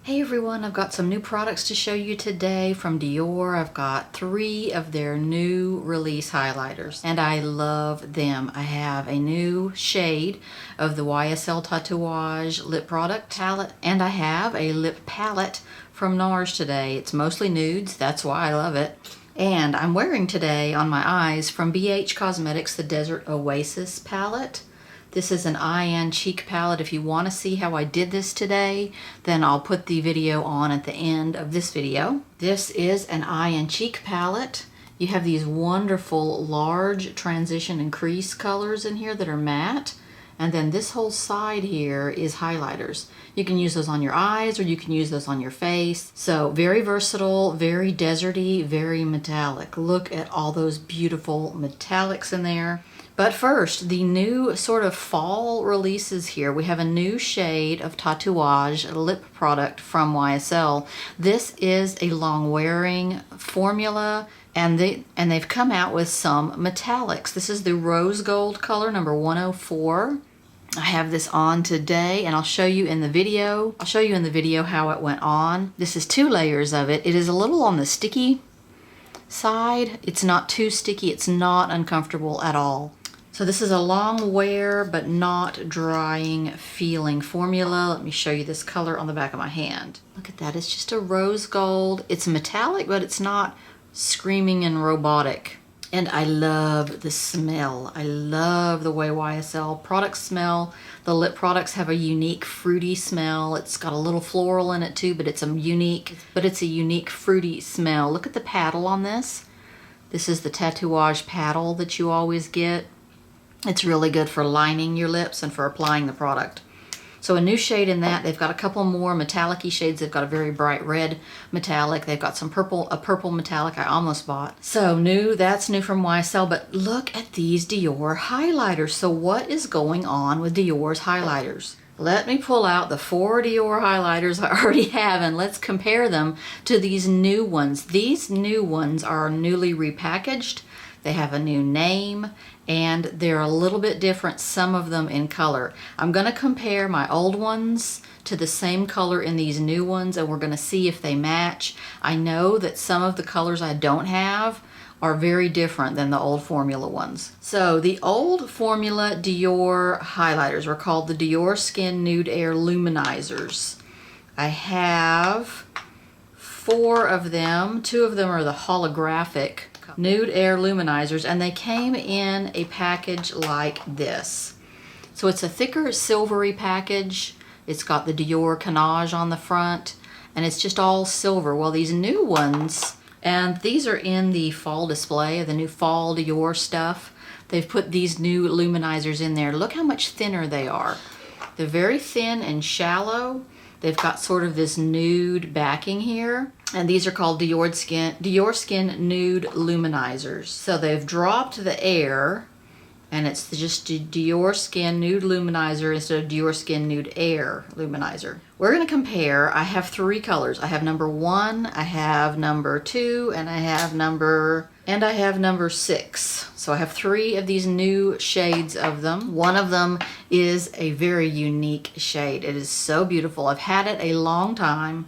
Hey everyone, I've got some new products to show you today from Dior. I've got 3 of their new release highlighters and I love them. I have a new shade of the YSL Tatouage lip product palette and I have a lip palette from Nars today. It's mostly nudes, that's why I love it. And I'm wearing today on my eyes from BH Cosmetics the Desert Oasis palette. This is an eye and cheek palette. If you want to see how I did this today, then I'll put the video on at the end of this video. This is an eye and cheek palette. You have these wonderful large transition and crease colors in here that are matte. And then this whole side here is highlighters. You can use those on your eyes or you can use those on your face. So very versatile, very deserty, very metallic. Look at all those beautiful metallics in there. But first, the new sort of fall releases here. We have a new shade of Tatouage lip product from YSL. This is a long wearing formula and they've come out with some metallics. This is the rose gold color, number 104. I have this on today and I'll show you in the video. I'll show you in the video how it went on. This is 2 layers of it. It is a little on the sticky side. It's not too sticky. It's not uncomfortable at all. So this is a long wear but not drying feeling formula. Let me show you this color on the back of my hand. Look at that, it's just a rose gold. It's metallic but it's not screaming and robotic. And I love the smell. I love the way YSL products smell. The lip products have a unique fruity smell. It's got a little floral in it too, but it's a unique fruity smell. Look at the paddle on this. This is the Tatouage paddle that you always get. It's really good for lining your lips and for applying the product. So a new shade in that. They've got a couple more metallic-y shades. They've got a very bright red metallic. They've got some purple, a purple metallic I almost bought. So new, that's new from YSL, but look at these Dior highlighters. So what is going on with Dior's highlighters? Let me pull out the 4 Dior highlighters I already have and let's compare them to these new ones. These new ones are newly repackaged. They have a new name and they're a little bit different, some of them in color. I'm going to compare my old ones to the same color in these new ones and we're going to see if they match. I know that some of the colors I don't have are very different than the old formula ones. So the old formula Dior highlighters were called the Diorskin Nude Air Luminizers. I have 4 of them. 2 of them are the holographic Nude Air Luminizers and they came in a package like this. So it's a thicker silvery package. It's got the Dior canage on the front and it's just all silver. Well, these new ones, and these are in the fall display, the new fall Dior stuff. They've put these new luminizers in there. Look how much thinner they are. They're very thin and shallow. They've got sort of this nude backing here. And these are called Diorskin Nude Luminizers. So they've dropped the air and it's just Diorskin Nude Luminizer instead of Diorskin Nude Air Luminizer. We're going to compare. I have 3 colors. I have number 1, I have number 2, and I have number 6. So I have 3 of these new shades of them. One of them is a very unique shade. It is so beautiful. I've had it a long time,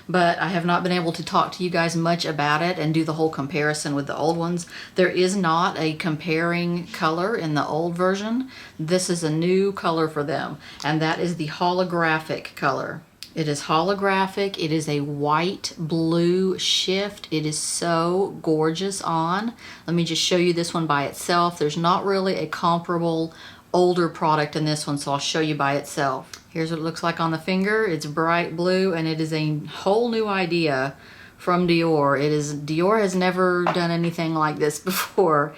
but I have not been able to talk to you guys much about it and do the whole comparison with the old ones. There is not a comparing color in the old version. This is a new color for them, and that is the holographic color. It is holographic. It is a white blue shift. It is so gorgeous on. Let me just show you this one by itself. There's not really a comparable older product in this one, so I'll show you by itself. Here's what it looks like on the finger. It's bright blue and it is a whole new idea from Dior. Dior has never done anything like this before.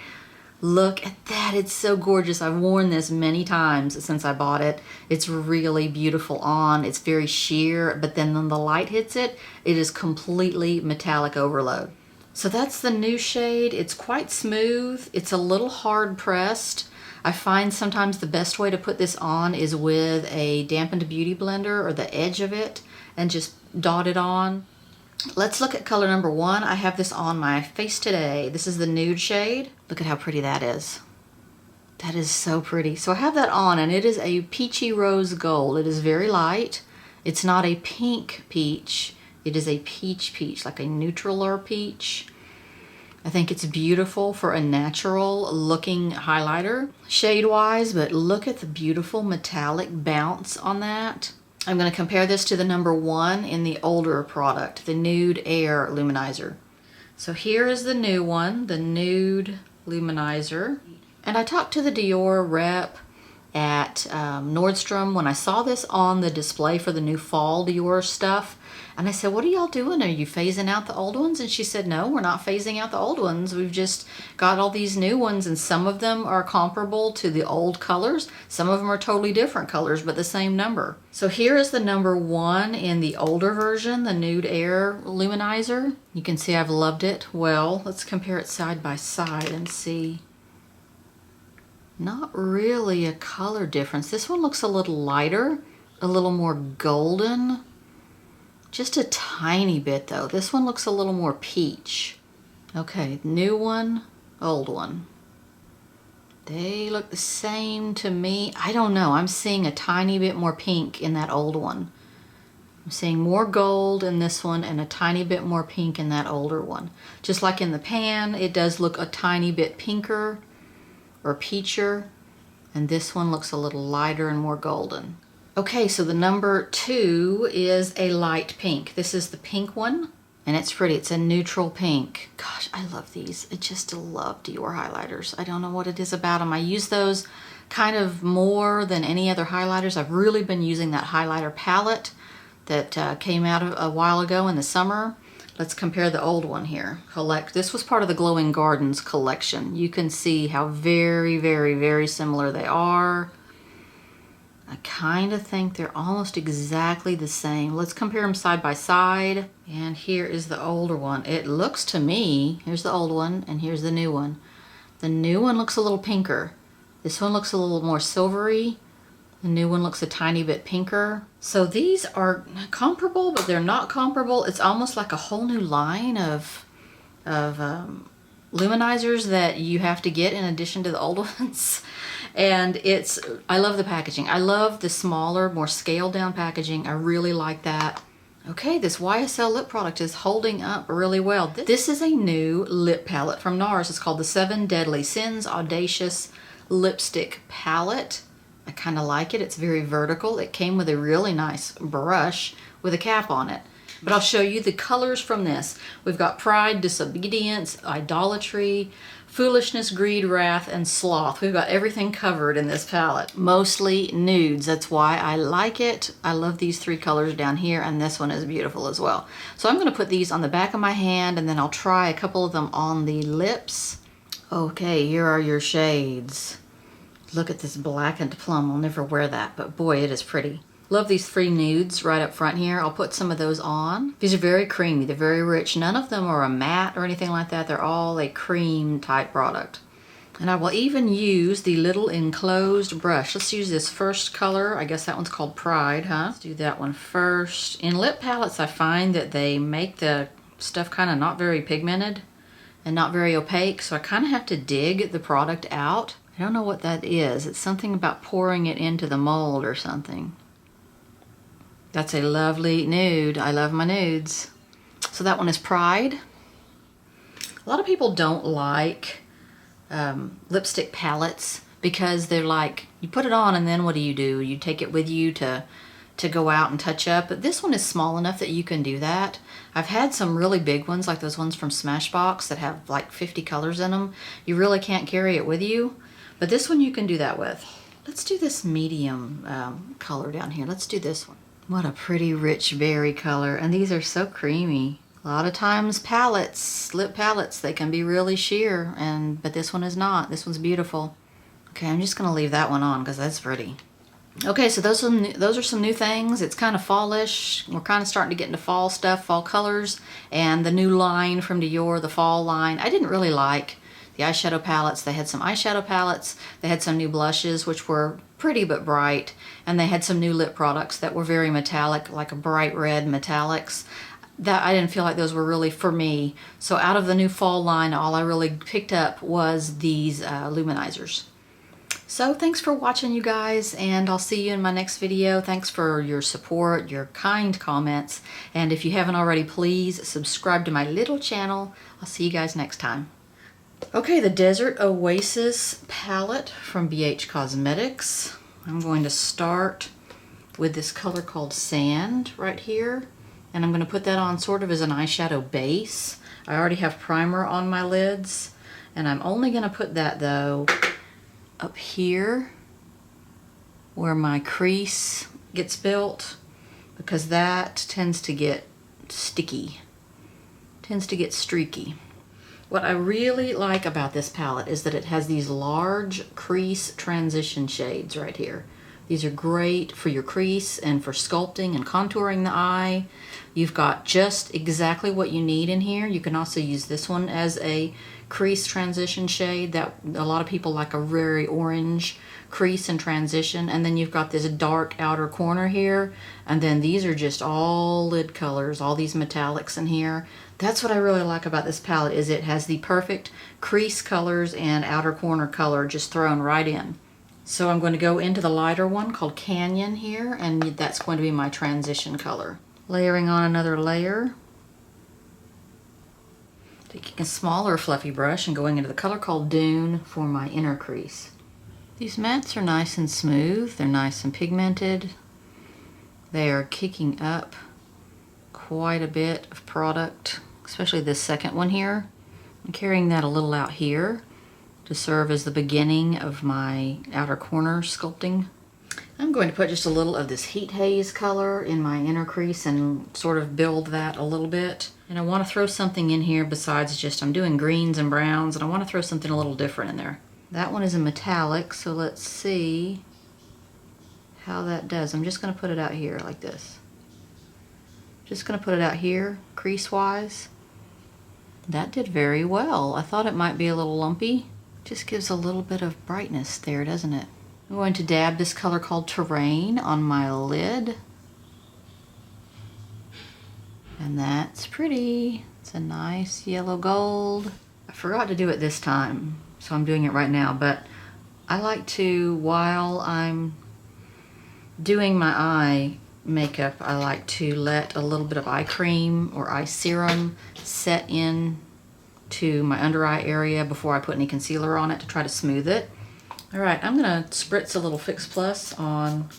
Look at that, it's so gorgeous. I've worn this many times since I bought it. It's really beautiful on. It's very sheer, but then when the light hits it, it is completely metallic overload. So that's the new shade. It's quite smooth. It's a little hard pressed. I find sometimes the best way to put this on is with a dampened beauty blender or the edge of it and just dot it on. Let's look at color number 1. I have this on my face today. This is the nude shade. Look at how pretty that is. That is so pretty. So I have that on and it is a peachy rose gold. It is very light. It's not a pink peach. It is a peach peach, like a neutraler peach. I think it's beautiful for a natural looking highlighter shade-wise, but look at the beautiful metallic bounce on that. I'm going to compare this to the number 1 in the older product, the Nude Air Luminizer. So here is the new one, the Nude Luminizer. And I talked to the Dior rep at Nordstrom when I saw this on the display for the new fall Dior stuff. And I said, what are y'all doing? Are you phasing out the old ones? And she said, no, we're not phasing out the old ones. We've just got all these new ones, and some of them are comparable to the old colors. Some of them are totally different colors, but the same number. So here is the number 1 in the older version, the Nude Air Luminizer. You can see I've loved it. Well, let's compare it side by side and see. Not really a color difference. This one looks a little lighter, a little more golden. Just a tiny bit though. This one looks a little more peach. Okay, new one, old one. They look the same to me. I don't know. I'm seeing a tiny bit more pink in that old one. I'm seeing more gold in this one and a tiny bit more pink in that older one. Just like in the pan, it does look a tiny bit pinker or peacher, and this one looks a little lighter and more golden. Okay, so the number 2 is a light pink. This is the pink one, and it's pretty. It's a neutral pink. Gosh, I love these. I just love Dior highlighters. I don't know what it is about them. I use those kind of more than any other highlighters. I've really been using that highlighter palette that came out a while ago in the summer. Let's compare the old one here. This was part of the Glowing Gardens collection. You can see how very, very, very similar they are. I kind of think they're almost exactly the same. Let's compare them side by side. And here is the older one. It looks to me, here's the old one and here's the new one. The new one looks a little pinker. This one looks a little more silvery. The new one looks a tiny bit pinker. So these are comparable, but they're not comparable. It's almost like a whole new line of luminizers that you have to get in addition to the old ones. And I love the packaging. I love the smaller, more scaled down packaging. I really like that. Okay, this YSL lip product is holding up really well. This is a new lip palette from Nars. It's called the 7 Deadly Sins Audacious Lipstick Palette. I kind of like it. It's very vertical. It came with a really nice brush with a cap on it. But I'll show you the colors from this. We've got Pride, Disobedience, Idolatry, Foolishness, Greed, Wrath, and Sloth. We've got everything covered in this palette. Mostly nudes. That's why I like it. I love these 3 colors down here, and this one is beautiful as well. So I'm going to put these on the back of my hand, and then I'll try a couple of them on the lips. Okay, here are your shades. Look at this blackened plum. I'll never wear that, but boy, it is pretty. Love these 3 nudes right up front here. I'll put some of those on. These are very creamy. They're very rich. None of them are a matte or anything like that. They're all a cream type product. And I will even use the little enclosed brush. Let's use this first color. I guess that one's called Pride, huh? Let's do that one first. In lip palettes, I find that they make the stuff kind of not very pigmented and not very opaque, so I kind of have to dig the product out. I don't know what that is. It's something about pouring it into the mold or something. That's a lovely nude. I love my nudes. So that one is Pride. A lot of people don't like lipstick palettes because they're like, you put it on and then what do? You take it with you to go out and touch up. But this one is small enough that you can do that. I've had some really big ones like those ones from Smashbox that have like 50 colors in them. You really can't carry it with you. But this one you can do that with. Let's do this medium color down here. Let's do this one. What a pretty rich berry color. And these are so creamy. A lot of times palettes, lip palettes, they can be really sheer, but this one is not. This one's beautiful. Okay, I'm just gonna leave that one on because that's pretty. Okay, so those are some new things. It's kind of fallish. We're kind of starting to get into fall stuff, fall colors, and the new line from Dior, the fall line. I didn't really like the eyeshadow palettes. They had some eyeshadow palettes. They had some new blushes, which were pretty but bright, and they had some new lip products that were very metallic, like a bright red metallics. That I didn't feel like those were really for me. So out of the new fall line, all I really picked up was these luminizers. So thanks for watching, you guys, and I'll see you in my next video. Thanks for your support, your kind comments, and if you haven't already, please subscribe to my little channel. I'll see you guys next time. Okay, the Desert Oasis palette from BH Cosmetics. I'm going to start with this color called Sand right here, and I'm going to put that on sort of as an eyeshadow base. I already have primer on my lids, and I'm only going to put that though up here where my crease gets built, because that tends to get sticky, tends to get streaky. What I really like about this palette is that it has these large crease transition shades right here. These are great for your crease and for sculpting and contouring the eye. You've got just exactly what you need in here. You can also use this one as a crease transition shade. That a lot of people like a very orange crease and transition. And then you've got this dark outer corner here. And then these are just all lid colors, all these metallics in here. That's what I really like about this palette, is it has the perfect crease colors and outer corner color just thrown right in. So I'm going to go into the lighter one called Canyon here, and that's going to be my transition color. Layering on another layer. Taking a smaller fluffy brush and going into the color called Dune for my inner crease. These mattes are nice and smooth. They're nice and pigmented. They are kicking up quite a bit of product, especially this second one here. I'm carrying that a little out here to serve as the beginning of my outer corner sculpting. I'm going to put just a little of this Heat Haze color in my inner crease and sort of build that a little bit. And I want to throw something in here besides just, I'm doing greens and browns, and I want to throw something a little different in there. That one is a metallic, so let's see how that does. I'm just going to put it out here like this. Just going to put it out here, crease-wise. That did very well. I thought it might be a little lumpy. Just gives a little bit of brightness there, doesn't it? I'm going to dab this color called Terrain on my lid. And that's pretty. It's a nice yellow gold. I forgot to do it this time, so I'm doing it right now, but I like to, while I'm doing my eye makeup, I like to let a little bit of eye cream or eye serum set in to my under eye area before I put any concealer on it to try to smooth it. Alright, I'm going to spritz a little Fix Plus on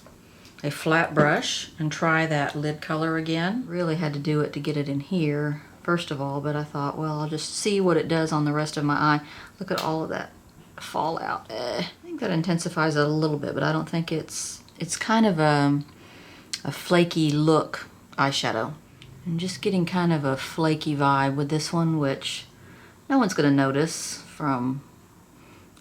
a flat brush and try that lid color again. Really had to do it to get it in here first of all, but I thought, well, I'll just see what it does on the rest of my eye. Look at all of that fallout. I think that intensifies it a little bit, but I don't think it's kind of a flaky look eyeshadow. I'm just getting kind of a flaky vibe with this one, which no one's going to notice from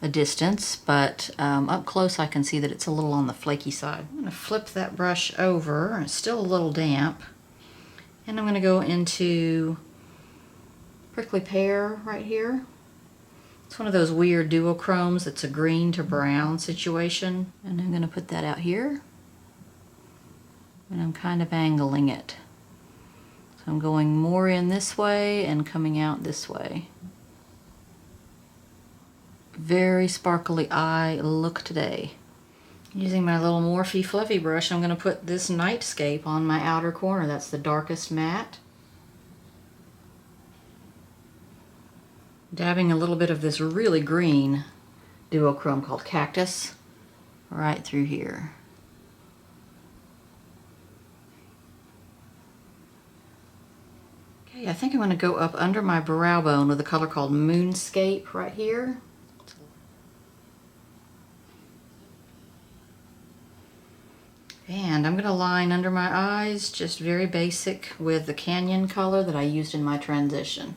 a distance, but up close I can see that it's a little on the flaky side. I'm going to flip that brush over. It's still a little damp. And I'm going to go into Prickly Pear right here. It's one of those weird duochromes. It's a green to brown situation. And I'm going to put that out here. And I'm kind of angling it. So I'm going more in this way and coming out this way. Very sparkly eye look today. Using my little Morphe fluffy brush, I'm going to put this Nightscape on my outer corner. That's the darkest matte. Dabbing a little bit of this really green duochrome called Cactus right through here. Okay, I think I'm going to go up under my brow bone with a color called Moonscape right here. And I'm going to line under my eyes, just very basic, with the Canyon color that I used in my transition.